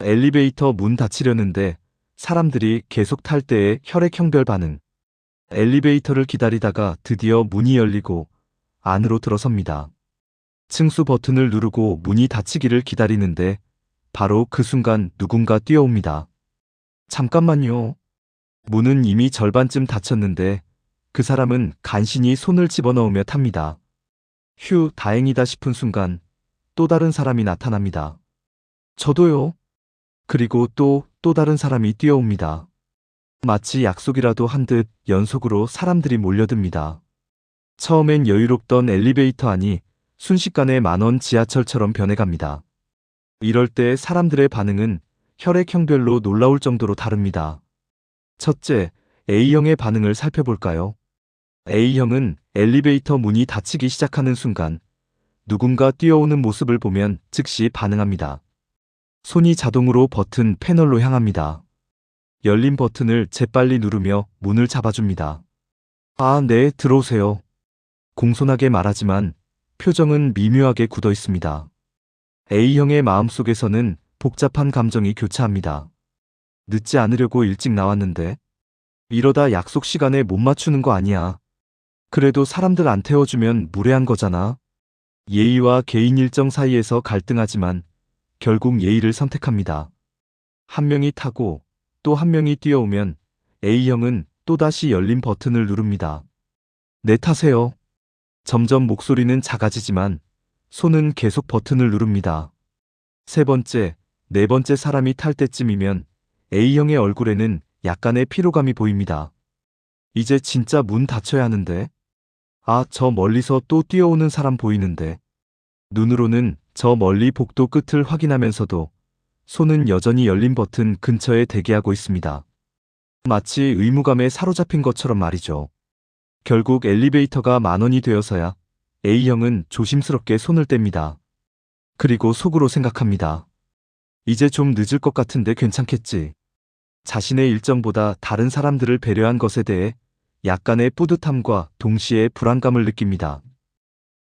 엘리베이터 문 닫히려는데 사람들이 계속 탈 때의 혈액형별 반응. 엘리베이터를 기다리다가 드디어 문이 열리고 안으로 들어섭니다. 층수 버튼을 누르고 문이 닫히기를 기다리는데 바로 그 순간 누군가 뛰어옵니다. 잠깐만요. 문은 이미 절반쯤 닫혔는데 그 사람은 간신히 손을 집어넣으며 탑니다. 휴, 다행이다 싶은 순간 또 다른 사람이 나타납니다. 저도요. 그리고 또 다른 사람이 뛰어옵니다. 마치 약속이라도 한 듯 연속으로 사람들이 몰려듭니다. 처음엔 여유롭던 엘리베이터 안이 순식간에 만원 지하철처럼 변해갑니다. 이럴 때 사람들의 반응은 혈액형별로 놀라울 정도로 다릅니다. 첫째, A형의 반응을 살펴볼까요? A형은 엘리베이터 문이 닫히기 시작하는 순간 누군가 뛰어오는 모습을 보면 즉시 반응합니다. 손이 자동으로 버튼 패널로 향합니다. 열린 버튼을 재빨리 누르며 문을 잡아줍니다. 아, 네, 들어오세요. 공손하게 말하지만 표정은 미묘하게 굳어 있습니다. A형의 마음속에서는 복잡한 감정이 교차합니다. 늦지 않으려고 일찍 나왔는데 이러다 약속 시간에 못 맞추는 거 아니야. 그래도 사람들 안 태워주면 무례한 거잖아. 예의와 개인 일정 사이에서 갈등하지만 결국 예의를 선택합니다. 한 명이 타고 또 한 명이 뛰어오면 A형은 또다시 열린 버튼을 누릅니다. 네, 타세요. 점점 목소리는 작아지지만 손은 계속 버튼을 누릅니다. 세 번째, 네 번째 사람이 탈 때쯤이면 A형의 얼굴에는 약간의 피로감이 보입니다. 이제 진짜 문 닫혀야 하는데. 아, 저 멀리서 또 뛰어오는 사람 보이는데. 눈으로는 저 멀리 복도 끝을 확인하면서도 손은 여전히 열린 버튼 근처에 대기하고 있습니다. 마치 의무감에 사로잡힌 것처럼 말이죠. 결국 엘리베이터가 만원이 되어서야 A형은 조심스럽게 손을 뗍니다. 그리고 속으로 생각합니다. 이제 좀 늦을 것 같은데 괜찮겠지. 자신의 일정보다 다른 사람들을 배려한 것에 대해 약간의 뿌듯함과 동시에 불안감을 느낍니다.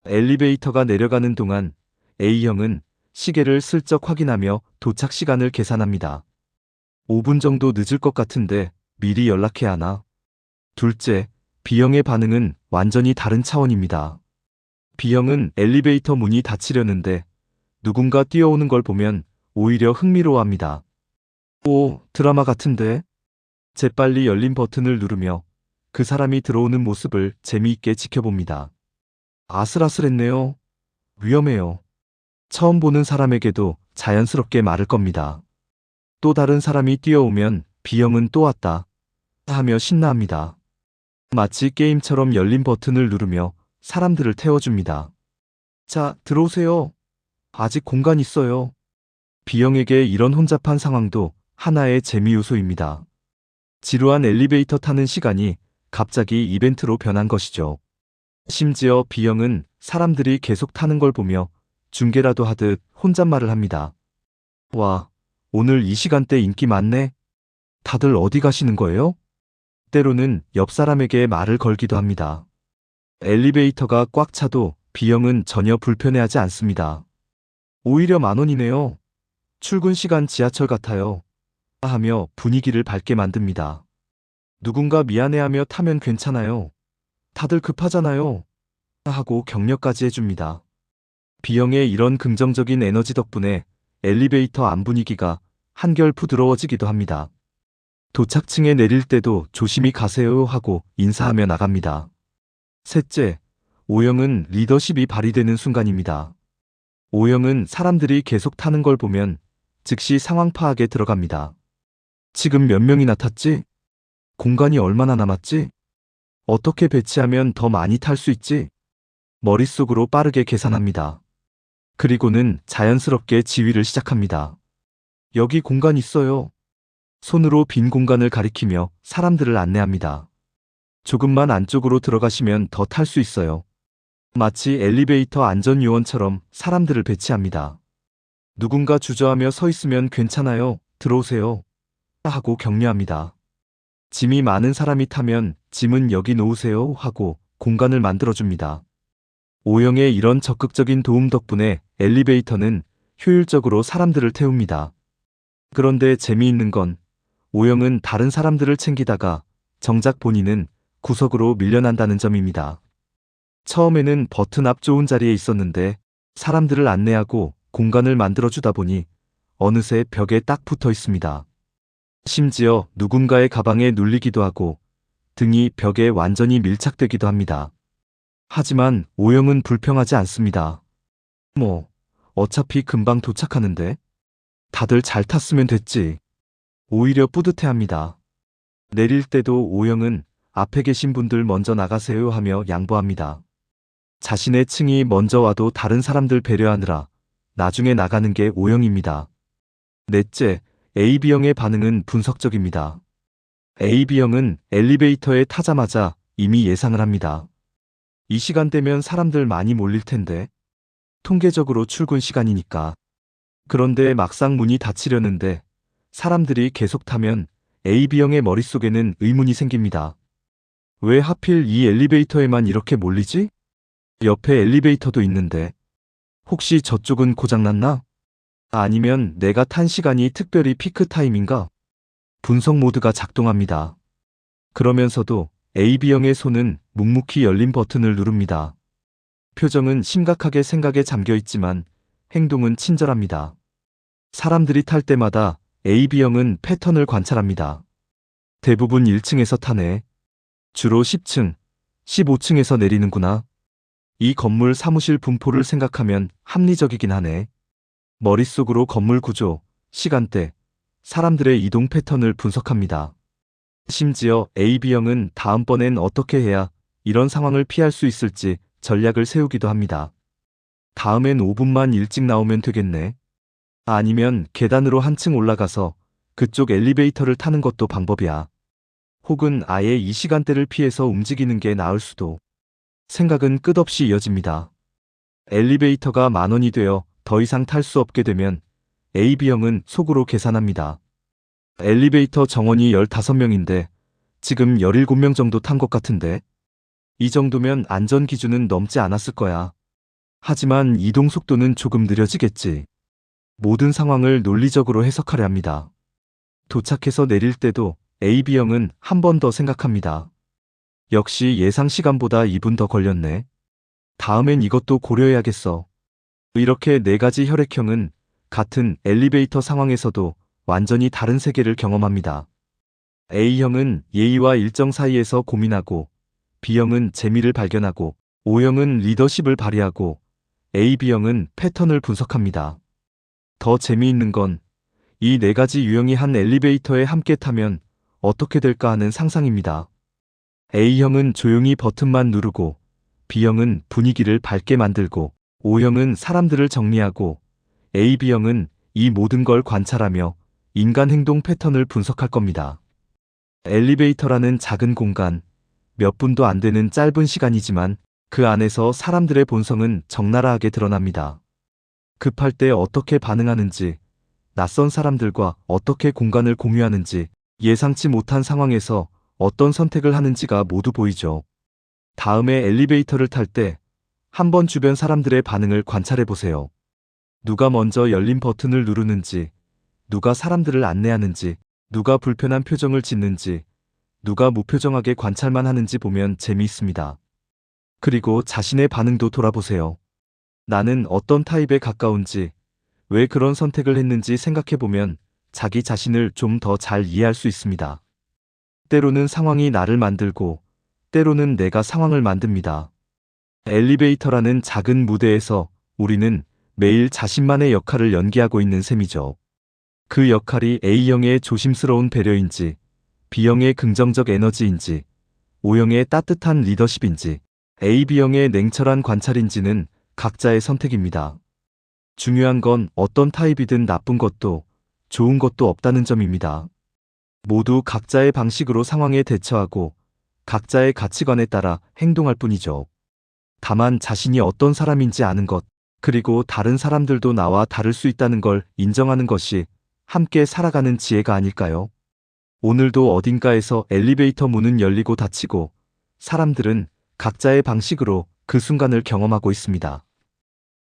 엘리베이터가 내려가는 동안 A형은 시계를 슬쩍 확인하며 도착 시간을 계산합니다. 5분 정도 늦을 것 같은데 미리 연락해야 하나? 둘째, B형의 반응은 완전히 다른 차원입니다. B형은 엘리베이터 문이 닫히려는데 누군가 뛰어오는 걸 보면 오히려 흥미로워합니다. 오, 드라마 같은데? 재빨리 열린 버튼을 누르며 그 사람이 들어오는 모습을 재미있게 지켜봅니다. 아슬아슬했네요. 위험해요. 처음 보는 사람에게도 자연스럽게 말을 겁니다. 또 다른 사람이 뛰어오면 B형은 또 왔다 하며 신나합니다. 마치 게임처럼 열린 버튼을 누르며 사람들을 태워줍니다. 자, 들어오세요. 아직 공간 있어요. B형에게 이런 혼잡한 상황도 하나의 재미 요소입니다. 지루한 엘리베이터 타는 시간이 갑자기 이벤트로 변한 것이죠. 심지어 B형은 사람들이 계속 타는 걸 보며 중계라도 하듯 혼잣말을 합니다. 와, 오늘 이 시간대 인기 많네. 다들 어디 가시는 거예요? 때로는 옆 사람에게 말을 걸기도 합니다. 엘리베이터가 꽉 차도 B형은 전혀 불편해하지 않습니다. 오히려 만원이네요. 출근 시간 지하철 같아요. 하며 분위기를 밝게 만듭니다. 누군가 미안해하며 타면 괜찮아요. 다들 급하잖아요. 하고 격려까지 해줍니다. B형의 이런 긍정적인 에너지 덕분에 엘리베이터 안 분위기가 한결 부드러워지기도 합니다. 도착층에 내릴 때도 조심히 가세요 하고 인사하며 나갑니다. 셋째, O형은 리더십이 발휘되는 순간입니다. O형은 사람들이 계속 타는 걸 보면 즉시 상황 파악에 들어갑니다. 지금 몇 명이나 탔지? 공간이 얼마나 남았지? 어떻게 배치하면 더 많이 탈 수 있지? 머릿속으로 빠르게 계산합니다. 그리고는 자연스럽게 지휘를 시작합니다. 여기 공간 있어요. 손으로 빈 공간을 가리키며 사람들을 안내합니다. 조금만 안쪽으로 들어가시면 더 탈 수 있어요. 마치 엘리베이터 안전요원처럼 사람들을 배치합니다. 누군가 주저하며 서 있으면 괜찮아요. 들어오세요. 하고 격려합니다. 짐이 많은 사람이 타면 짐은 여기 놓으세요 하고 공간을 만들어줍니다. O형의 이런 적극적인 도움 덕분에 엘리베이터는 효율적으로 사람들을 태웁니다. 그런데 재미있는 건 O형은 다른 사람들을 챙기다가 정작 본인은 구석으로 밀려난다는 점입니다. 처음에는 버튼 앞 좋은 자리에 있었는데 사람들을 안내하고 공간을 만들어주다 보니 어느새 벽에 딱 붙어 있습니다. 심지어 누군가의 가방에 눌리기도 하고 등이 벽에 완전히 밀착되기도 합니다. 하지만 O형은 불평하지 않습니다. 어차피 금방 도착하는데 다들 잘 탔으면 됐지. 오히려 뿌듯해합니다. 내릴 때도 O형은 앞에 계신 분들 먼저 나가세요 하며 양보합니다. 자신의 층이 먼저 와도 다른 사람들 배려하느라 나중에 나가는 게 O형입니다. 넷째, AB형의 반응은 분석적입니다. AB형은 엘리베이터에 타자마자 이미 예상을 합니다. 이 시간대면 사람들 많이 몰릴 텐데 통계적으로 출근 시간이니까. 그런데 막상 문이 닫히려는데 사람들이 계속 타면 AB형의 머릿속에는 의문이 생깁니다. 왜 하필 이 엘리베이터에만 이렇게 몰리지? 옆에 엘리베이터도 있는데 혹시 저쪽은 고장났나? 아니면 내가 탄 시간이 특별히 피크 타임인가? 분석 모드가 작동합니다. 그러면서도 AB형의 손은 묵묵히 열린 버튼을 누릅니다. 표정은 심각하게 생각에 잠겨 있지만 행동은 친절합니다. 사람들이 탈 때마다 AB형은 패턴을 관찰합니다. 대부분 1층에서 타네. 주로 10층, 15층에서 내리는구나. 이 건물 사무실 분포를 생각하면 합리적이긴 하네. 머릿속으로 건물 구조, 시간대, 사람들의 이동 패턴을 분석합니다. 심지어 AB형은 다음번엔 어떻게 해야 이런 상황을 피할 수 있을지 전략을 세우기도 합니다. 다음엔 5분만 일찍 나오면 되겠네. 아니면 계단으로 한층 올라가서 그쪽 엘리베이터를 타는 것도 방법이야. 혹은 아예 이 시간대를 피해서 움직이는 게 나을 수도. 생각은 끝없이 이어집니다. 엘리베이터가 10,000원이 되어 더 이상 탈 수 없게 되면 AB형은 속으로 계산합니다. 엘리베이터 정원이 15명인데 지금 17명 정도 탄 것 같은데 이 정도면 안전 기준은 넘지 않았을 거야. 하지만 이동 속도는 조금 느려지겠지. 모든 상황을 논리적으로 해석하려 합니다. 도착해서 내릴 때도 AB형은 한 번 더 생각합니다. 역시 예상 시간보다 2분 더 걸렸네. 다음엔 이것도 고려해야겠어. 이렇게 4가지 혈액형은 같은 엘리베이터 상황에서도 완전히 다른 세계를 경험합니다. A형은 예의와 일정 사이에서 고민하고, B형은 재미를 발견하고, O형은 리더십을 발휘하고, AB형은 패턴을 분석합니다. 더 재미있는 건 이 4가지 유형이 한 엘리베이터에 함께 타면 어떻게 될까 하는 상상입니다. A형은 조용히 버튼만 누르고, B형은 분위기를 밝게 만들고, O형은 사람들을 정리하고, AB형은 이 모든 걸 관찰하며 인간 행동 패턴을 분석할 겁니다. 엘리베이터라는 작은 공간, 몇 분도 안 되는 짧은 시간이지만 그 안에서 사람들의 본성은 적나라하게 드러납니다. 급할 때 어떻게 반응하는지, 낯선 사람들과 어떻게 공간을 공유하는지, 예상치 못한 상황에서 어떤 선택을 하는지가 모두 보이죠. 다음에 엘리베이터를 탈 때 한번 주변 사람들의 반응을 관찰해 보세요. 누가 먼저 열린 버튼을 누르는지, 누가 사람들을 안내하는지, 누가 불편한 표정을 짓는지, 누가 무표정하게 관찰만 하는지 보면 재미있습니다. 그리고 자신의 반응도 돌아보세요. 나는 어떤 타입에 가까운지, 왜 그런 선택을 했는지 생각해보면 자기 자신을 좀 더 잘 이해할 수 있습니다. 때로는 상황이 나를 만들고, 때로는 내가 상황을 만듭니다. 엘리베이터라는 작은 무대에서 우리는 매일 자신만의 역할을 연기하고 있는 셈이죠. 그 역할이 A형의 조심스러운 배려인지, B형의 긍정적 에너지인지, O형의 따뜻한 리더십인지, AB형의 냉철한 관찰인지는 각자의 선택입니다. 중요한 건 어떤 타입이든 나쁜 것도 좋은 것도 없다는 점입니다. 모두 각자의 방식으로 상황에 대처하고 각자의 가치관에 따라 행동할 뿐이죠. 다만 자신이 어떤 사람인지 아는 것, 그리고 다른 사람들도 나와 다를 수 있다는 걸 인정하는 것이 함께 살아가는 지혜가 아닐까요? 오늘도 어딘가에서 엘리베이터 문은 열리고 닫히고 사람들은 각자의 방식으로 그 순간을 경험하고 있습니다.